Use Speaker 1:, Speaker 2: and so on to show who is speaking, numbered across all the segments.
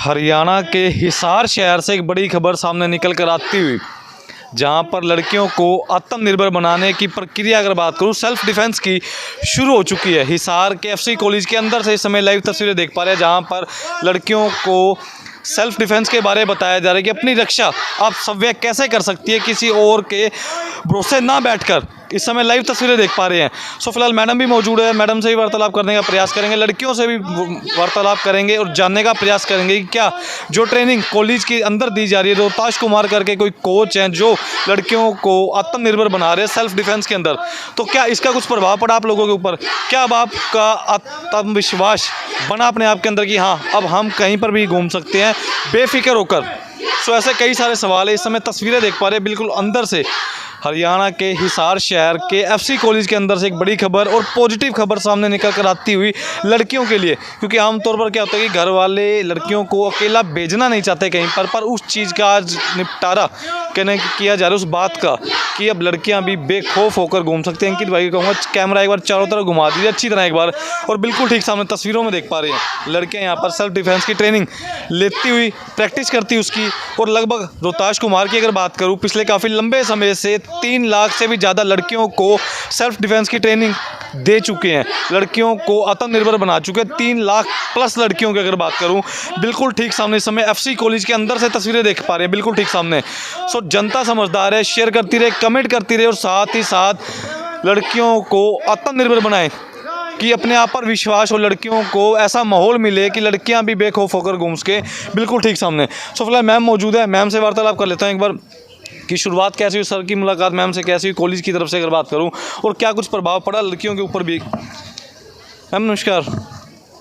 Speaker 1: हरियाणा के हिसार शहर से एक बड़ी खबर सामने निकल कर आती हुई, जहां पर लड़कियों को आत्मनिर्भर बनाने की प्रक्रिया अगर बात करूं, सेल्फ डिफेंस की शुरू हो चुकी है। हिसार के एफसी कॉलेज के अंदर से इस समय लाइव तस्वीरें देख पा रहे हैं, जहां पर लड़कियों को सेल्फ डिफेंस के बारे में बताया जा रहा है कि अपनी रक्षा आप सव्य कैसे कर सकती है, किसी और के भरोसे ना बैठकर। इस समय लाइव तस्वीरें देख पा रहे हैं। सो फिलहाल मैडम भी मौजूद है, मैडम से भी वार्तालाप करने का प्रयास करेंगे, लड़कियों से भी वार्तालाप करेंगे और जानने का प्रयास करेंगे कि क्या जो ट्रेनिंग कॉलेज के अंदर दी जा रही है, रोहताश कुमार करके कोई कोच हैं जो लड़कियों को आत्मनिर्भर बना रहे हैं सेल्फ डिफेंस के अंदर, तो क्या इसका कुछ प्रभाव पड़ा आप लोगों के ऊपर? क्या अब आपका आत्मविश्वास बना अपने आप के अंदर कि हाँ अब हम कहीं पर भी घूम सकते हैं बेफिक्र होकर? सो ऐसे कई सारे सवाल है। इस समय तस्वीरें देख पा रहे हैं बिल्कुल अंदर से हरियाणा के हिसार शहर के एफसी कॉलेज के अंदर से एक बड़ी खबर और पॉजिटिव खबर सामने निकल कर आती हुई लड़कियों के लिए, क्योंकि आमतौर पर क्या होता है कि घर वाले लड़कियों को अकेला भेजना नहीं चाहते कहीं पर उस चीज़ का आज निपटारा किया जा रहा है, उस बात का कि अब लड़कियां भी बेखौफ होकर घूम सकती हैं। अंकित भाई कहूँगा कैमरा एक बार चारों तरफ घुमा दीजिए अच्छी तरह एक बार, और बिल्कुल ठीक सामने तस्वीरों में देख पा रहे हैं लड़कियां यहाँ पर सेल्फ डिफेंस की ट्रेनिंग लेती हुई, प्रैक्टिस करती उसकी। और लगभग रोहताश कुमार की अगर बात करूँ, पिछले काफ़ी लंबे समय से 3 लाख से भी ज़्यादा लड़कियों को सेल्फ डिफेंस की ट्रेनिंग दे चुके हैं, लड़कियों को आत्मनिर्भर बना चुके हैं। 3 लाख प्लस लड़कियों की अगर बात करूं, बिल्कुल ठीक सामने इस समय एफसी कॉलेज के अंदर से तस्वीरें देख पा रहे हैं, बिल्कुल ठीक सामने। सो जनता समझदार है, शेयर करती रहे, कमेंट करती रहे और साथ ही साथ लड़कियों को आत्मनिर्भर बनाएं कि अपने आप पर विश्वास हो, लड़कियों को ऐसा माहौल मिले कि लड़कियां भी बेखौफ होकर घूम सके, बिल्कुल ठीक सामने। सो फिलहाल मैम मौजूद है, मैम से वार्तालाप कर लेता हूँ एक बार कि शुरुआत कैसी हुई, सर की मुलाकात मैम से कैसी हुई, कॉलेज की तरफ से अगर बात करूं, और क्या कुछ प्रभाव पड़ा लड़कियों के ऊपर भी? मैम नमस्कार।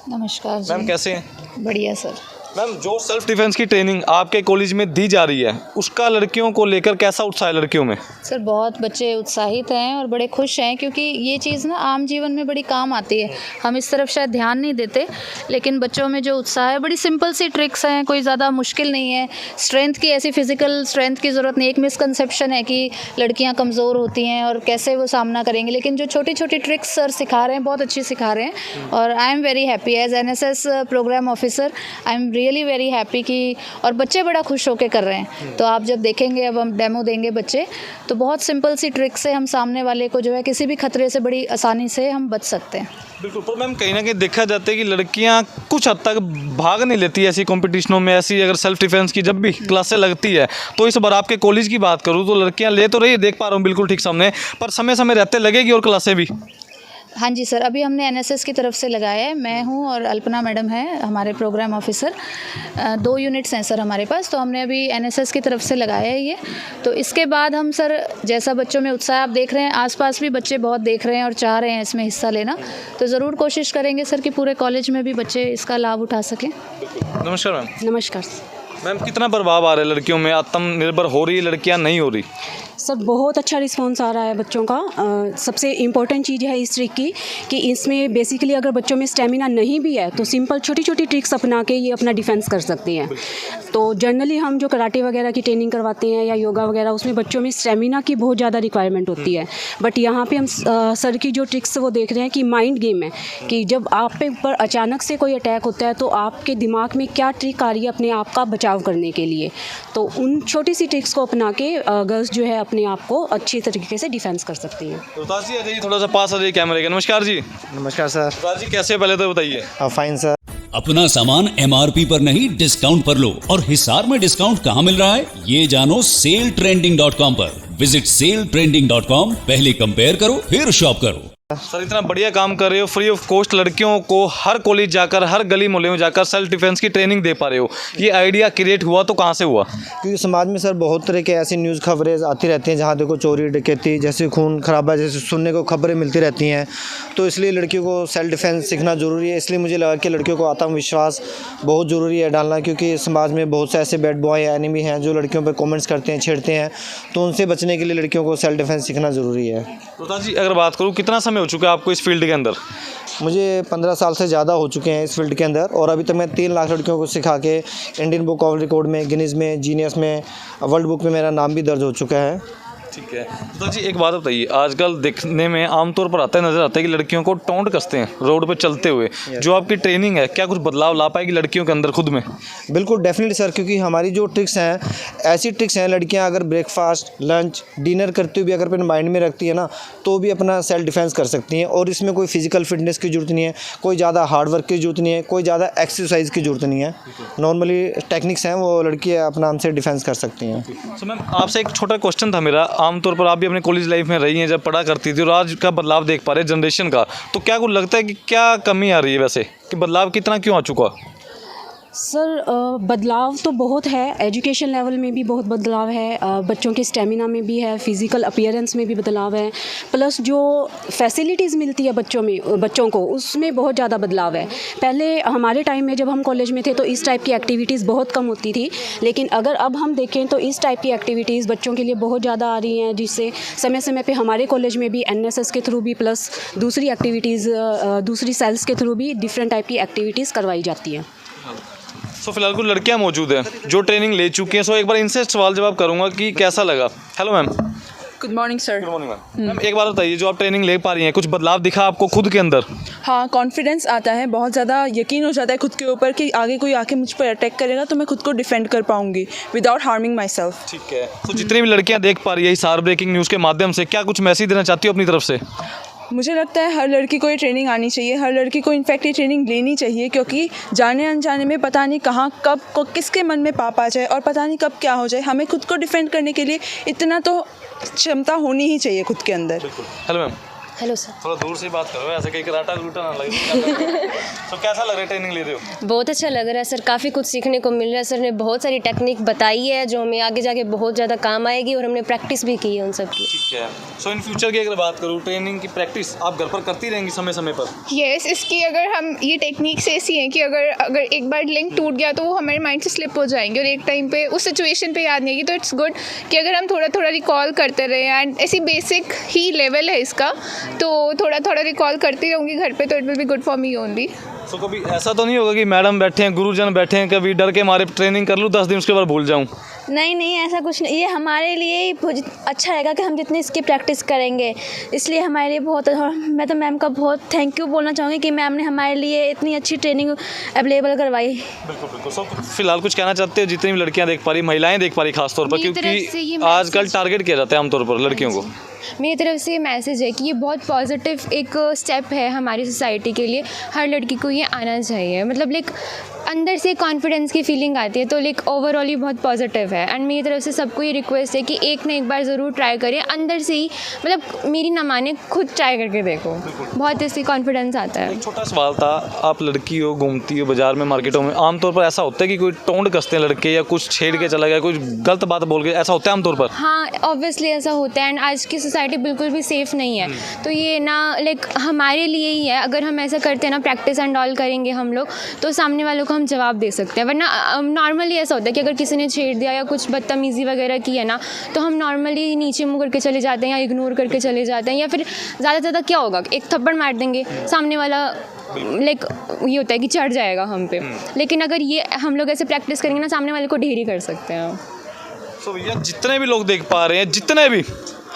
Speaker 2: नमस्कार जी।
Speaker 1: मैम कैसे हैं?
Speaker 2: बढ़िया सर।
Speaker 1: मैम जो सेल्फ डिफेंस की ट्रेनिंग आपके कॉलेज में दी जा रही है, उसका लड़कियों को लेकर कैसा उत्साह है लड़कियों में?
Speaker 2: सर बहुत बच्चे उत्साहित हैं और बड़े खुश हैं, क्योंकि ये चीज़ ना आम जीवन में बड़ी काम आती है। हम इस तरफ शायद ध्यान नहीं देते, लेकिन बच्चों में जो उत्साह है, बड़ी सिंपल सी ट्रिक्स हैं, कोई ज़्यादा मुश्किल नहीं है। स्ट्रेंथ की, ऐसी फिजिकल स्ट्रेंथ की ज़रूरत नहीं। एक मिसकंसेप्शन है कि लड़कियाँ कमज़ोर होती हैं और कैसे वो सामना करेंगे, लेकिन जो छोटी छोटी ट्रिक्स सर सिखा रहे हैं, बहुत अच्छी सिखा रहे हैं। और I am very happy as NSS programme officer, I am really very happy कि, और बच्चे बड़ा खुश होकर कर रहे हैं। तो आप जब देखेंगे, अब हम डेमो देंगे बच्चे, तो बहुत सिंपल सी ट्रिक से हम सामने वाले को जो है किसी भी खतरे से बड़ी आसानी से हम बच सकते हैं।
Speaker 1: बिल्कुल। पर मैम कहीं ना कहीं देखा जाता है कि लड़कियां कुछ हद तक भाग नहीं लेती ऐसी कॉम्पिटिशनों में, ऐसी अगर सेल्फ डिफेंस की जब भी क्लासें लगती है। तो इस बार आपके कॉलेज की बात करूँ तो लड़कियां ले तो रही, देख पा रहा हूँ बिल्कुल ठीक सामने, पर समय समय रहते लगेगी और क्लासें भी।
Speaker 2: हाँ जी सर, अभी हमने NSS की तरफ से लगाया है, मैं हूँ और अल्पना मैडम है हमारे प्रोग्राम ऑफिसर। 2 यूनिट्स हैं सर हमारे पास, तो हमने अभी NSS की तरफ से लगाया है ये। तो इसके बाद हम सर, जैसा बच्चों में उत्साह आप देख रहे हैं, आसपास भी बच्चे बहुत देख रहे हैं और चाह रहे हैं इसमें हिस्सा लेना, तो ज़रूर कोशिश करेंगे सर कि पूरे कॉलेज में भी बच्चे इसका लाभ उठा सकें।
Speaker 1: नमस्कार मैम।
Speaker 2: नमस्कार
Speaker 1: मैम कितना प्रभाव आ रहा है लड़कियों में, आत्मनिर्भर हो रही है लड़कियां, नहीं हो रही?
Speaker 3: सर बहुत अच्छा रिस्पांस आ रहा है बच्चों का। सबसे इम्पोर्टेंट चीज़ है इस ट्रिक की कि इसमें बेसिकली अगर बच्चों में स्टेमिना नहीं भी है तो सिंपल छोटी छोटी ट्रिक्स अपना के ये अपना डिफेंस कर सकते हैं। तो जनरली हम जो कराटे वगैरह की ट्रेनिंग करवाते हैं या योगा वगैरह, उसमें बच्चों में स्टेमिना की बहुत ज़्यादा रिक्वायरमेंट होती है। बट यहाँ पे हम सर की जो ट्रिक्स वो देख रहे हैं कि माइंड गेम है, कि जब आप पे ऊपर अचानक से कोई अटैक होता है तो आपके दिमाग में क्या ट्रिक आ रही है अपने आप का बचाव करने के लिए। तो उन छोटी सी ट्रिक्स को अपना के गर्ल्स जो है अपने आप को अच्छी तरीके से डिफेंस कर सकती हैं।
Speaker 1: रोहताश जी आ जाइए, थोड़ा सा पास आ जाइए कैमरे के। नमस्कार जी।
Speaker 4: नमस्कार सर।
Speaker 1: रोहताश जी कैसे, पहले तो बताइए।
Speaker 4: Fine sir.
Speaker 5: अपना सामान MRP पर नहीं, डिस्काउंट पर लो। और हिसार में डिस्काउंट कहाँ मिल रहा है ये जानो SaleTrending.com पर। विजिट SaleTrending.com, पहले कंपेयर करो फिर शॉप करो।
Speaker 1: सर इतना बढ़िया काम कर रहे हो, फ्री ऑफ कॉस्ट लड़कियों को हर कॉलेज जाकर, हर गली मोहल्ले में जाकर सेल्फ डिफेंस की ट्रेनिंग दे पा रहे हो। ये आइडिया क्रिएट हुआ तो कहाँ से हुआ?
Speaker 4: क्योंकि समाज में सर बहुत तरह के ऐसी न्यूज़ खबरें आती रहती हैं, जहाँ देखो चोरी डकैती जैसे खून खराबा जैसे सुनने को खबरें मिलती रहती हैं। तो इसलिए लड़कियों को सेल्फ डिफेंस सीखना ज़रूरी है। इसलिए मुझे लगा कि लड़कियों को आत्मविश्वास बहुत ज़रूरी है डालना, क्योंकि समाज में बहुत से ऐसे बैड बॉय या एनिमी हैं जो लड़कियों पर कॉमेंट्स करते हैं, छेड़ते हैं। तो उनसे बचने के लिए लड़कियों को सेल्फ डिफेंस सीखना ज़रूरी है।
Speaker 1: रोहताश जी अगर बात करूँ, कितना समय हो चुका है आपको इस फील्ड के अंदर?
Speaker 4: मुझे 15 साल से ज़्यादा हो चुके हैं इस फील्ड के अंदर, और अभी तक मैं 3 लाख लड़कियों को सिखा के इंडियन बुक ऑफ रिकॉर्ड में, गिनीज़ में, जीनियस में, वर्ल्ड बुक में मेरा नाम भी दर्ज हो चुका है।
Speaker 1: ठीक है। तो जी एक बात बताइए, आजकल देखने में आमतौर पर नज़र आता है कि लड़कियों को टोंट कसते हैं रोड पे चलते हुए। जो आपकी ट्रेनिंग है, क्या कुछ बदलाव ला पाएगी लड़कियों के अंदर खुद में?
Speaker 4: बिल्कुल डेफिनेटली सर, क्योंकि हमारी जो ट्रिक्स हैं ऐसी ट्रिक्स हैं, लड़कियां अगर ब्रेकफास्ट लंच डिनर करते हुए भी अगर अपने माइंड में रखती है ना, तो भी अपना सेल्फ डिफेंस कर सकती हैं। और इसमें कोई फिजिकल फिटनेस की ज़रूरत नहीं है, कोई ज़्यादा हार्ड वर्क की ज़रूरत नहीं है, कोई ज़्यादा एक्सरसाइज की ज़रूरत नहीं है। नॉर्मली टेक्निक्स हैं, वो लड़कियाँ अपना हमसे डिफेंस कर सकती हैं।
Speaker 1: तो मैम आपसे एक छोटा क्वेश्चन था मेरा, आमतौर पर आप भी अपने कॉलेज लाइफ में रही हैं, जब पढ़ा करती थी और आज का बदलाव देख पा रहे हैं जनरेशन का, तो क्या कुछ लगता है कि क्या कमी आ रही है वैसे, कि बदलाव कितना क्यों आ चुका?
Speaker 3: सर बदलाव तो बहुत है, एजुकेशन लेवल में भी बहुत बदलाव है, बच्चों के स्टेमिना में भी है, फिज़िकल अपीयरेंस में भी बदलाव है, प्लस जो फैसिलिटीज़ मिलती है बच्चों को उसमें बहुत ज़्यादा बदलाव है। पहले हमारे टाइम में जब हम कॉलेज में थे तो इस टाइप की एक्टिविटीज़ बहुत कम होती थी, लेकिन अगर अब हम देखें तो इस टाइप की एक्टिविटीज़ बच्चों के लिए बहुत ज़्यादा आ रही हैं, जिससे समय समय पे हमारे कॉलेज में भी NSS के थ्रू भी प्लस दूसरी एक्टिविटीज़ दूसरी सेल्स के थ्रू भी डिफरेंट टाइप की एक्टिविटीज़ करवाई जाती हैं।
Speaker 1: सो फिलहाल कुछ लड़कियां मौजूद हैं जो ट्रेनिंग ले चुकी हैं। सो एक बार इनसे सवाल जवाब करूंगा कि कैसा लगा। Hello ma'am.
Speaker 6: Good morning sir.
Speaker 1: Good morning ma'am. Ma'am एक बात बताइए, जो आप ट्रेनिंग ले पा रही हैं, कुछ बदलाव दिखा आपको खुद के अंदर?
Speaker 6: हाँ, कॉन्फिडेंस आता है, बहुत ज़्यादा यकीन हो जाता है खुद के ऊपर कि आगे कोई आके मुझ पर अटैक करेगा तो मैं खुद को डिफेंड कर पाऊंगी विदाउट हार्मिंग माई सेल्फ।
Speaker 1: ठीक है। तो जितनी भी लड़कियां देख पा रही है इस हार्ट ब्रेकिंग न्यूज़ के माध्यम से, क्या कुछ मैसेज देना चाहती हो अपनी तरफ से?
Speaker 6: मुझे लगता है हर लड़की को ये ट्रेनिंग आनी चाहिए, हर लड़की को इनफैक्ट ये ट्रेनिंग लेनी चाहिए, क्योंकि जाने अनजाने में पता नहीं कहाँ कब को किसके मन में पाप आ जाए और पता नहीं कब क्या हो जाए। हमें खुद को डिफेंड करने के लिए इतना तो क्षमता होनी ही चाहिए खुद के अंदर।
Speaker 1: Hello ma'am.
Speaker 2: Hello sir.
Speaker 1: थोड़ा दूर से बात करो, ऐसे कहीं कराटा लूटा ना लगे। तो कैसा लग रहा है ट्रेनिंग ले रहे हो?
Speaker 7: बहुत अच्छा लग रहा है सर, काफ़ी कुछ सीखने को मिल रहा है। सर ने बहुत सारी टेक्निक बताई है जो हमें आगे जाके बहुत ज़्यादा काम आएगी और हमने प्रैक्टिस भी की है उन सब की।
Speaker 1: ठीक है। सो इन फ्यूचर की अगर बात करूँ, ट्रेनिंग की प्रैक्टिस आप घर पर करती रहेंगी समय समय पर?
Speaker 8: यस, इसकी अगर हम ये टेक्निक्स ऐसी हैं कि अगर एक बार लिंक टूट गया तो वो हमारे माइंड से स्लिप हो जाएंगे और एक टाइम पे उस सिचुएशन पे याद नहीं आएगी। तो इट्स गुड कि अगर हम थोड़ा थोड़ा रिकॉल करते रहे, एंड ऐसी बेसिक ही लेवल है इसका, तो थोड़ा थोड़ा रिकॉल करती रहूँगी घर पे, तो it will be good for me only.
Speaker 1: So कभी ऐसा तो नहीं होगा कि मैडम बैठे हैं, गुरुजन बैठे हैं, कभी डर के मारे ट्रेनिंग कर लूँ 10 दिन उसके बाद भूल जाऊँ?
Speaker 7: नहीं, ऐसा कुछ नहीं, ये हमारे लिए ही अच्छा रहेगा कि हम जितनी इसकी प्रैक्टिस करेंगे, इसलिए हमारे लिए बहुत। मैं तो मैम का बहुत थैंक यू बोलना चाहूँगी कि मैम ने हमारे लिए इतनी अच्छी ट्रेनिंग अवेलेबल करवाई।
Speaker 1: बिल्कुल। सो फिलहाल कुछ कहना चाहते हो जितनी भी लड़कियां देख पा रही, महिलाएं देख पा रही खासतौर पर, क्योंकि आजकल टारगेट किया जाता है आमतौर पर लड़कियों को?
Speaker 9: मेरी तरफ से ये मैसेज है कि ये बहुत पॉजिटिव एक स्टेप है हमारी सोसाइटी के लिए। हर लड़की को ये आना चाहिए, मतलब लाइक अंदर से कॉन्फिडेंस की फीलिंग आती है, तो लाइक ओवरऑल ये बहुत पॉजिटिव है। एंड मेरी तरफ से सबको ये रिक्वेस्ट है कि एक ना एक बार ज़रूर ट्राई करें, अंदर से ही, मतलब मेरी ना माने, खुद ट्राई करके देखो, बहुत इससे कॉन्फिडेंस आता है।
Speaker 1: छोटा सवाल था, आप लड़की हो, घूमती हो बाजार में, मार्केटों में, आमतौर पर ऐसा होता है कि कोई टोंट कसते हैं लड़के, या कुछ छेड़ के चला गया, कुछ गलत बात बोल के, ऐसा होता है आमतौर पर?
Speaker 9: हाँ, ऑब्वियसली ऐसा होता है। एंड आज की सोसाइटी बिल्कुल भी सेफ़ नहीं है, तो ये ना लाइक हमारे लिए ही है। अगर हम ऐसा करते हैं ना, प्रैक्टिस एंड ऑल करेंगे हम लोग, तो सामने वालों को हम जवाब दे सकते हैं। वरना नॉर्मली ऐसा होता है कि अगर किसी ने छेड़ दिया या कुछ बदतमीज़ी वगैरह की है ना, तो हम नॉर्मली नीचे मुँह करके चले जाते हैं या इग्नोर करके चले जाते हैं, या फिर ज़्यादा से ज़्यादा क्या होगा, एक थप्पड़ मार देंगे, सामने वाला लाइक ये होता है कि चढ़ जाएगा हम पे। लेकिन अगर ये हम लोग ऐसे प्रैक्टिस करेंगे ना, सामने वाले को ढेरी कर सकते हैं।
Speaker 1: सो भैया, जितने भी लोग देख पा रहे हैं, जितने भी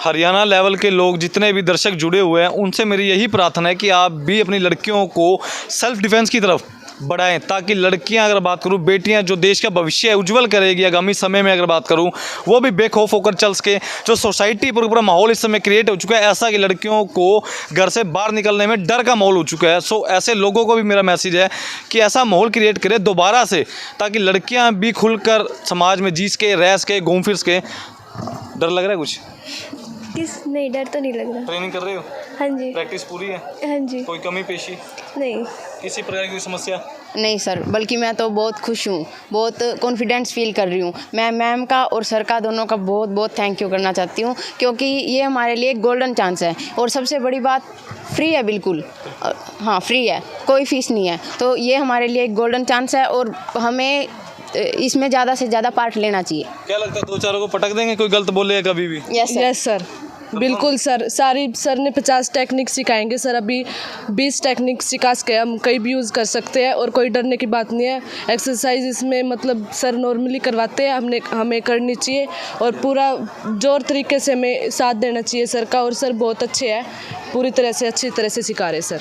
Speaker 1: हरियाणा लेवल के लोग, जितने भी दर्शक जुड़े हुए हैं, उनसे मेरी यही प्रार्थना है कि आप भी अपनी लड़कियों को सेल्फ डिफेंस की तरफ बढ़ाएं, ताकि लड़कियां, अगर बात करूं, बेटियां जो देश का भविष्य है उज्जवल करेगी आगामी समय में, अगर बात करूं, वो भी बेखौफ होकर चल सके। जो सोसाइटी पर पूरा माहौल इस समय क्रिएट हो चुका है ऐसा कि लड़कियों को घर से बाहर निकलने में डर का माहौल हो चुका है। सो ऐसे लोगों को भी मेरा मैसेज है कि ऐसा माहौल क्रिएट करें दोबारा से, ताकि लड़कियाँ भी खुलकर समाज में जी सके, रह सके, घूम फिर सके। डर लग रहा है कुछ?
Speaker 7: नहीं, डर तो नहीं लग रहा।
Speaker 1: ट्रेनिंग कर रहे हो?
Speaker 7: हाँ जी।
Speaker 1: प्रैक्टिस पूरी है?
Speaker 7: हाँ जी।
Speaker 1: कोई कमी पेशी?
Speaker 7: नहीं।
Speaker 1: किसी प्रकार की समस्या?
Speaker 10: नहीं सर, बल्कि मैं तो बहुत खुश हूँ, बहुत कॉन्फिडेंस फील कर रही हूँ। मैं मैम का और सर का दोनों का बहुत बहुत थैंक यू करना चाहती हूँ, क्योंकि ये हमारे लिए एक गोल्डन चांस है। और सबसे बड़ी बात, फ्री है, बिल्कुल। हाँ, फ्री है, कोई फीस नहीं है। तो ये हमारे लिए एक गोल्डन चांस है और हमें इसमें ज़्यादा से ज़्यादा पार्ट लेना चाहिए।
Speaker 1: क्या लगता है, 2-4 को पटक देंगे कोई गलत बोले कभी भी?
Speaker 10: Yes sir.
Speaker 6: बिल्कुल सर, सर ने 50 टेक्निक सिखाएंगे सर, अभी 20 टेक्निक सिखा के हम कहीं भी यूज़ कर सकते हैं और कोई डरने की बात नहीं है। एक्सरसाइज इसमें मतलब सर नॉर्मली करवाते हैं, हमें करनी चाहिए और पूरा जोर तरीके से हमें साथ देना चाहिए सर का, और सर बहुत अच्छे हैं, पूरी तरह से अच्छी तरह से सिखा रहे सर।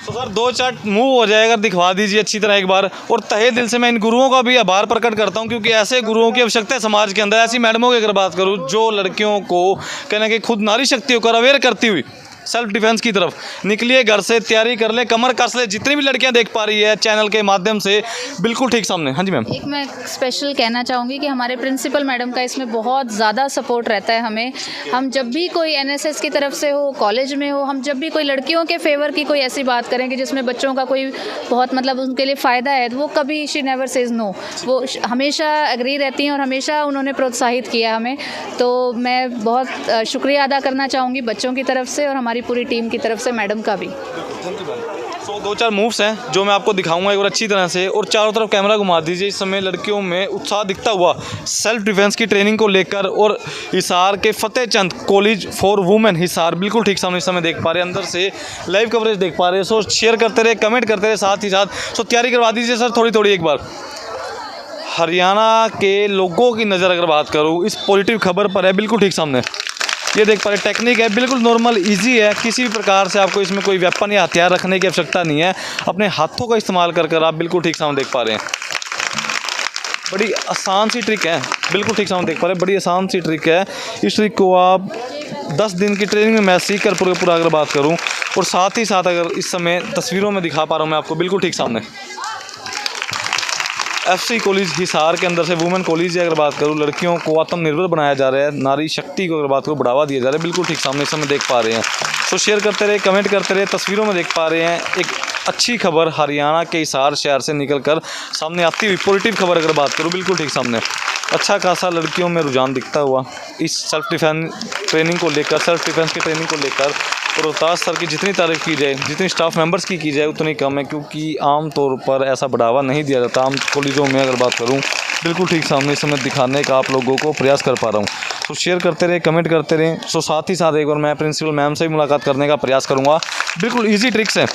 Speaker 1: तो सर 2-4 मूव हो जाएगा, दिखवा दीजिए अच्छी तरह एक बार। और तहे दिल से मैं इन गुरुओं का भी आभार प्रकट करता हूं, क्योंकि ऐसे गुरुओं की आवश्यकता है समाज के अंदर। ऐसी मैडमों की अगर बात करूं जो लड़कियों को कहना कि खुद नारी शक्ति होकर अवेयर करती हुई सेल्फ डिफेंस की तरफ निकलिए, घर से तैयारी कर ले, कमर कस ले। जितनी भी लड़कियां देख पा रही है चैनल के माध्यम से, बिल्कुल ठीक सामने। हाँ जी मैम।
Speaker 2: एक मैं स्पेशल कहना चाहूँगी कि हमारे प्रिंसिपल मैडम का इसमें बहुत ज़्यादा सपोर्ट रहता है हमें। हम जब भी कोई एनएसएस की तरफ से हो, कॉलेज में हो, हम जब भी कोई लड़कियों के फेवर की कोई ऐसी बात करेंगे जिसमें बच्चों का कोई बहुत मतलब उनके लिए फ़ायदा है, तो वो कभी शी नेवर सेज नो, वो हमेशा एग्री रहती हैं और हमेशा उन्होंने प्रोत्साहित किया हमें। तो मैं बहुत शुक्रिया अदा करना चाहूँगी बच्चों की तरफ से और हमारी पूरी टीम की तरफ से, मैडम का भी।
Speaker 1: तो 2-4 मूव्स हैं जो मैं आपको दिखाऊंगा एक बार अच्छी तरह से, और चारों तरफ कैमरा घुमा दीजिए। इस समय लड़कियों में उत्साह दिखता हुआ सेल्फ डिफेंस की ट्रेनिंग को लेकर, और हिसार के फतेह चंद कॉलेज फॉर वुमेन हिसार बिल्कुल ठीक सामने इस समय देख पा रहे हैं, अंदर से लाइव कवरेज देख पा रहे हैं। सो शेयर करते रहे, कमेंट करते रहे, साथ ही साथ सो तैयारी करवा दीजिए सर थोड़ी एक बार। हरियाणा के लोगों की नज़र अगर बात करूँ इस पॉजिटिव खबर पर है, बिल्कुल ठीक सामने ये देख पा रहे, टेक्निक है बिल्कुल नॉर्मल इजी है। किसी भी प्रकार से आपको इसमें कोई वेपन या हथियार रखने की आवश्यकता नहीं है, अपने हाथों का इस्तेमाल कर आप बिल्कुल ठीक सामने देख पा रहे हैं। बड़ी आसान सी ट्रिक है, बिल्कुल ठीक सामने देख पा रहे हैं, बड़ी आसान सी ट्रिक है। इस ट्रिक को आप 10 दिन की ट्रेनिंग में मैं सीख कर पूरा अगर बात करूँ, और साथ ही साथ अगर इस समय तस्वीरों में दिखा पा रहा हूँ मैं आपको बिल्कुल ठीक सामने FC कॉलेज हिसार के अंदर से वुमेन कॉलेज की अगर बात करूँ, लड़कियों को आत्मनिर्भर बनाया जा रहा है, नारी शक्ति को अगर बात करूँ बढ़ावा दिया जा रहा है, बिल्कुल ठीक सामने इस समय देख पा रहे हैं। तो शेयर करते रहे, कमेंट करते रहे, तस्वीरों में देख पा रहे हैं एक अच्छी खबर हरियाणा के हिसार शहर से निकलकर सामने आती हुई पॉजिटिव खबर अगर बात करूँ, बिल्कुल ठीक सामने अच्छा खासा लड़कियों में रुझान दिखता हुआ इस सेल्फ डिफेंस ट्रेनिंग को लेकर, सेल्फ डिफेंस की ट्रेनिंग को लेकर। और रोहतास सर की जितनी तारीफ़ की जाए, जितनी स्टाफ मेंबर्स की जाए उतनी कम है, क्योंकि आम तौर पर ऐसा बढ़ावा नहीं दिया जाता। आम कॉलेजों में अगर बात करूं, बिल्कुल ठीक सामने इस समय दिखाने का आप लोगों को प्रयास कर पा रहा हूं। तो शेयर करते रहे, कमेंट करते रहें। सो साथ ही साथ एक बार मैं प्रिंसिपल मैम से भी मुलाकात करने का प्रयास करूँगा। बिल्कुल ईजी ट्रिक्स हैं,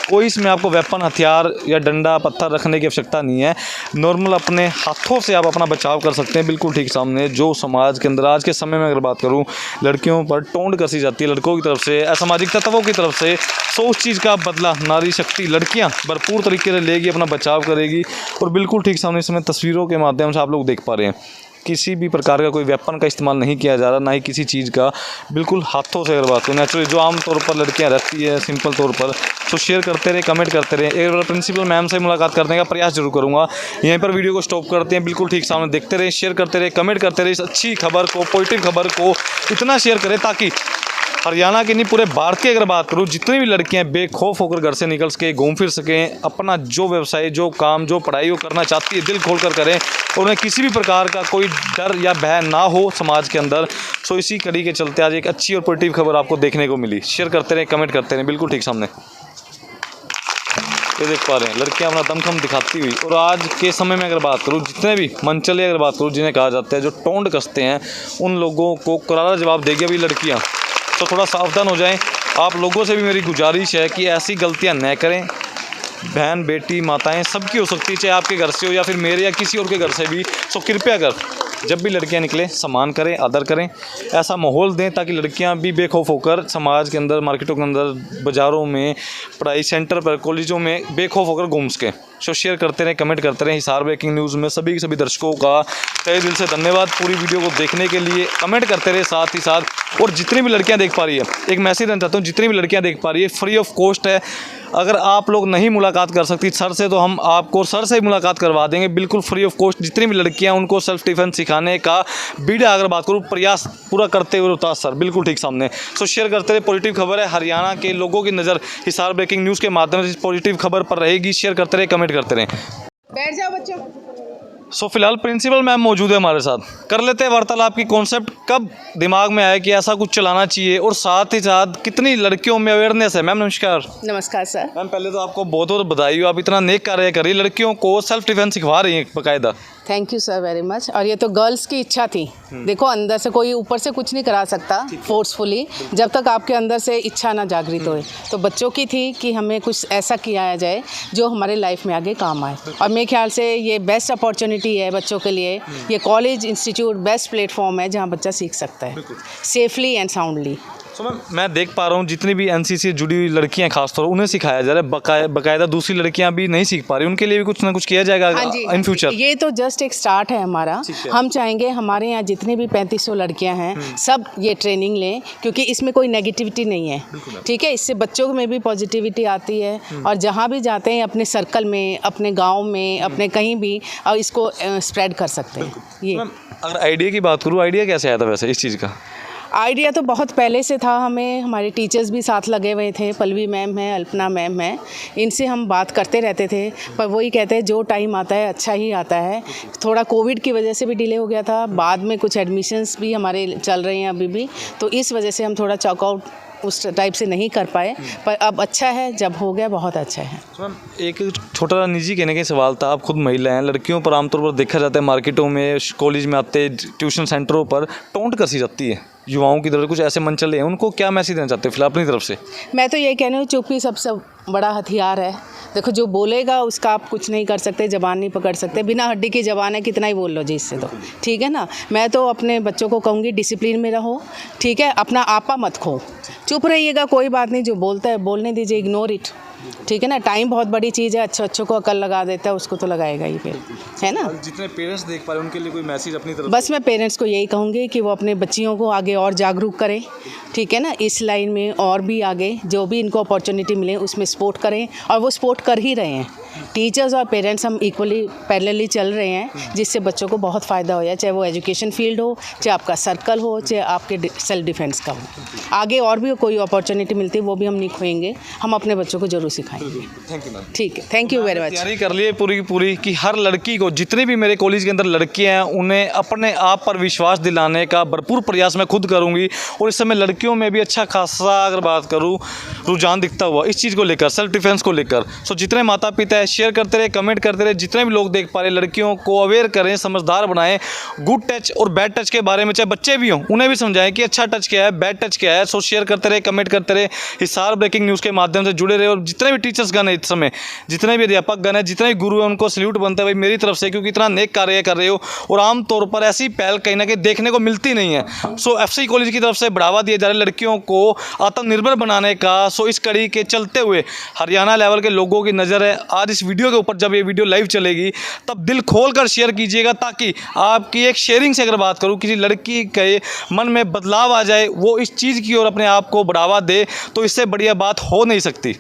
Speaker 1: कोई इसमें आपको वेपन हथियार या डंडा पत्थर रखने की आवश्यकता नहीं है। नॉर्मल अपने हाथों से आप अपना बचाव कर सकते हैं, बिल्कुल ठीक सामने। जो समाज के अंदर आज के समय में अगर बात करूं, लड़कियों पर टोंड कसी जाती है लड़कों की तरफ से, असामाजिक तत्वों की तरफ से, सो उस चीज़ का बदला नारी शक्ति लड़कियां भरपूर तरीके से लेगी, अपना बचाव करेगी। और बिल्कुल ठीक सामने इसमें तस्वीरों के माध्यम से आप लोग देख पा रहे हैं किसी भी प्रकार का कोई वेपन का इस्तेमाल नहीं किया जा रहा, ना ही किसी चीज़ का, बिल्कुल हाथों से अगर बात करूँ नेचुरली जो आम तौर पर लड़कियां रहती है सिंपल तौर पर। तो शेयर करते रहे, कमेंट करते रहे। एक बार प्रिंसिपल मैम से मुलाकात करने का प्रयास जरूर करूँगा। यहीं पर वीडियो को स्टॉप करते हैं, बिल्कुल ठीक सामने देखते रहे, शेयर करते रहे, कमेंट करते रहे। इस अच्छी खबर को, पॉजिटिव खबर को इतना शेयर करें ताकि हरियाणा की नहीं पूरे भारत की अगर बात करूँ, जितनी भी लड़कियां बेखौफ होकर घर से निकल सके, घूम फिर सकें, अपना जो व्यवसाय, जो काम, जो पढ़ाई वो करना चाहती है दिल खोल कर करें, और उन्हें किसी भी प्रकार का कोई डर या भय ना हो समाज के अंदर। सो इसी कड़ी के चलते आज एक अच्छी और पॉजिटिव खबर आपको देखने को मिली। शेयर करते रहें, कमेंट करते रहें, बिल्कुल ठीक सामने ये देख पा रहे हैं लड़कियां अपना दमखम दिखाती हुई। और आज के समय में अगर बात करूं, जितने भी मनचले अगर बात करूं, जिन्हें कहा जाता है जो टोंड कसते हैं, उन लोगों को करारा जवाब देगी अभी लड़कियां। तो थोड़ा सावधान हो जाएं। आप लोगों से भी मेरी गुजारिश है कि ऐसी गलतियां न करें। बहन, बेटी, माताएं सबकी हो सकती है, चाहे आपके घर से हो या फिर मेरे या किसी और के घर से भी। सो कृपया कर जब भी लड़कियां निकलें सम्मान करें, आदर करें, ऐसा माहौल दें ताकि लड़कियां भी बेखौफ होकर समाज के अंदर, मार्केटों के अंदर, बाज़ारों में, पढ़ाई सेंटर पर, कॉलेजों में बेखौफ होकर घूम सकें। सो शेयर करते रहें, कमेंट करते रहें। हिसार ब्रेकिंग न्यूज़ में सभी के सभी दर्शकों का तहे दिल से धन्यवाद पूरी वीडियो को देखने के लिए। कमेंट करते रहे साथ ही साथ। और जितनी भी लड़कियां देख पा रही है, एक मैसेज देना चाहता हूँ, जितनी भी लड़कियां देख पा रही है फ्री ऑफ कॉस्ट है। अगर आप लोग नहीं मुलाकात कर सकती सर से, तो हम आपको सर से मुलाकात करवा देंगे बिल्कुल फ्री ऑफ कॉस्ट। जितनी भी लड़कियां उनको सेल्फ डिफेंस सिखाने का बीड़ा अगर बात करूँ प्रयास पूरा करते हुए रोहतास सर बिल्कुल ठीक सामने। सो शेयर करते रहे, पॉजिटिव खबर है, हरियाणा के लोगों की नज़र हिसार ब्रेकिंग न्यूज़ के माध्यम से इस पॉजिटिव खबर पर रहेगी। शेयर करते रहे, कमेंट करते रहें।
Speaker 6: बैठ जाओ बच्चों।
Speaker 1: सो फिलहाल प्रिंसिपल मैम मौजूद है हमारे साथ। कर लेते हैं वार्तालाप की कॉन्सेप्ट कब दिमाग में आया कि ऐसा कुछ चलाना चाहिए, और साथ ही साथ कितनी लड़कियों में अवेयरनेस है। मैम नमस्कार।
Speaker 6: नमस्कार सर।
Speaker 1: मैम पहले तो आपको बहुत बहुत बधाई हो, आप इतना नेक कार्य कर रही है, लड़कियों को सेल्फ डिफेंस सिखवा रही हैं बाकायदा।
Speaker 11: Thank you sir very much. और ये तो गर्ल्स की इच्छा थी, देखो अंदर से कोई ऊपर से कुछ नहीं करा सकता फोर्सफुली जब तक आपके अंदर से इच्छा ना जागृत होए। तो बच्चों की थी कि हमें कुछ ऐसा किया जाए जो हमारे लाइफ में आगे काम आए, और मेरे ख्याल से ये बेस्ट अपॉर्चुनिटी है बच्चों के लिए। ये कॉलेज इंस्टीट्यूट बेस्ट प्लेटफॉर्म है जहाँ बच्चा सीख सकता है सेफली एंड साउंडली।
Speaker 1: सो मैं देख पा रहा हूँ जितनी भी एनसीसी से जुड़ी हुई लड़कियाँ खासतौर उन्हें सिखाया जा रहा है, बाकायदा दूसरी लड़कियाँ भी नहीं सीख पा रही, उनके लिए भी कुछ ना कुछ किया जाएगा इन फ्यूचर।
Speaker 11: ये तो जस्ट एक स्टार्ट है हमारा। हम चाहेंगे हमारे यहाँ जितने भी 3500 लड़कियाँ हैं सब ये ट्रेनिंग लें, क्योंकि इसमें कोई नेगेटिविटी नहीं है, ठीक है। इससे बच्चों में भी पॉजिटिविटी आती है, और जहाँ भी जाते हैं अपने सर्कल में, अपने गाँव में, अपने कहीं भी, और इसको स्प्रेड कर सकते हैं। ये
Speaker 1: अगर आइडिया की बात करूँ, आइडिया कैसे आया था वैसे इस चीज़ का?
Speaker 11: आइडिया तो बहुत पहले से था, हमें हमारे टीचर्स भी साथ लगे हुए थे, पल्लवी मैम है, अल्पना मैम है, इनसे हम बात करते रहते थे। पर वही कहते हैं जो टाइम आता है अच्छा ही आता है। थोड़ा कोविड की वजह से भी डिले हो गया था, बाद में कुछ एडमिशन्स भी हमारे चल रहे हैं अभी भी, तो इस वजह से हम थोड़ा चॉकआउट उस टाइप से नहीं कर पाए, पर अब अच्छा है, जब हो गया बहुत अच्छा है।
Speaker 1: मैम एक छोटा निजी कहने का सवाल था, आप खुद महिला हैं, लड़कियों पर आमतौर पर देखा जाता है मार्केटों में, कॉलेज में आते, ट्यूशन सेंटरों पर टोंट कसी जाती है युवाओं की तरफ, कुछ ऐसे मन चले हैं, उनको क्या मैसेज देना चाहते हैं फिलहाल अपनी तरफ से?
Speaker 11: मैं तो ये कहना हूँ चुप्पी सबसे बड़ा हथियार है। देखो जो बोलेगा उसका आप कुछ नहीं कर सकते, ज़बान नहीं पकड़ सकते, बिना हड्डी की ज़बान है, कितना ही बोल लो जी इससे, तो ठीक है ना। मैं तो अपने बच्चों को कहूँगी डिसिप्लिन में रहो, ठीक है, अपना आपा मत खो, चुप रहिएगा, कोई बात नहीं, जो बोलता है बोलने दीजिए, इग्नोर इट, ठीक है ना। टाइम बहुत बड़ी चीज़ है, अच्छों को अकल लगा देता है, उसको तो लगाएगा ही फिर, है ना।
Speaker 1: जितने पेरेंट्स देख पा रहे हैं उनके लिए कोई मैसेज अपनी तरफ?
Speaker 11: बस मैं पेरेंट्स को यही कहूँगी कि वो अपने बच्चियों को आगे और जागरूक करें, ठीक है ना, इस लाइन में और भी आगे जो भी इनको अपॉर्चुनिटी मिले उसमें सपोर्ट करें, और वो सपोर्ट कर ही रहे हैं। टीचर्स और पेरेंट्स हम इक्वली पैरेलली चल रहे हैं, जिससे बच्चों को बहुत फ़ायदा हो, चाहे वो एजुकेशन फील्ड हो, चाहे आपका सर्कल हो, चाहे आपके सेल्फ डिफेंस का हो। आगे और भी कोई अपॉर्चुनिटी मिलती है वो भी हम नहीं खोएंगे, हम अपने बच्चों को जरूर सिखाएंगे।
Speaker 1: Thank you ma'am.
Speaker 11: ठीक है, थैंक यू वेरी मच।
Speaker 1: तैयारी कर लिए पूरी की पूरी कि हर लड़की को, जितनी भी मेरे कॉलेज के अंदर लड़कियां हैं, उन्हें अपने आप पर विश्वास दिलाने का भरपूर प्रयास मैं खुद करूंगी। और इस समय लड़कियों में भी अच्छा खासा अगर बात करूं रुझान दिखता हुआ इस चीज़ को लेकर, सेल्फ डिफेंस को लेकर। सो जितने माता पिता है शेयर करते रहे, कमेंट करते रहे, जितने भी लोग देख पा रहे, लड़कियों को अवेयर करें, समझदार बनाएं, गुड टच और बैड टच के बारे में, चाहे बच्चे भी हों उन्हें भी समझाएं कि अच्छा टच क्या है, बैड टच क्या है। सो शेयर करते रहे, कमेंट करते रहे, हिसार ब्रेकिंग न्यूज़ के माध्यम से जुड़े रहे। और जितने भी टीचर्स गण है इस समय, जितने भी अध्यापक गण है, जितने भी गुरु हैं, उनको सल्यूट बनता है भाई मेरी तरफ से, क्योंकि इतना नेक कार्य कर रहे हो और आमतौर पर ऐसी पहल कहीं ना कहीं देखने को मिलती नहीं है। सो एफसी कॉलेज की तरफ से बढ़ावा दिया जा रहा है लड़कियों को आत्मनिर्भर बनाने का। सो इस कड़ी के चलते हुए हरियाणा लेवल के लोगों की नज़र है आज इस वीडियो के ऊपर। जब ये वीडियो लाइव चलेगी तब दिल खोल कर शेयर कीजिएगा, ताकि आपकी एक शेयरिंग से अगर बात करूँ किसी लड़की के मन में बदलाव आ जाए, वो इस चीज़ की ओर अपने आप को बढ़ावा दे, तो इससे बढ़िया बात हो नहीं सकती।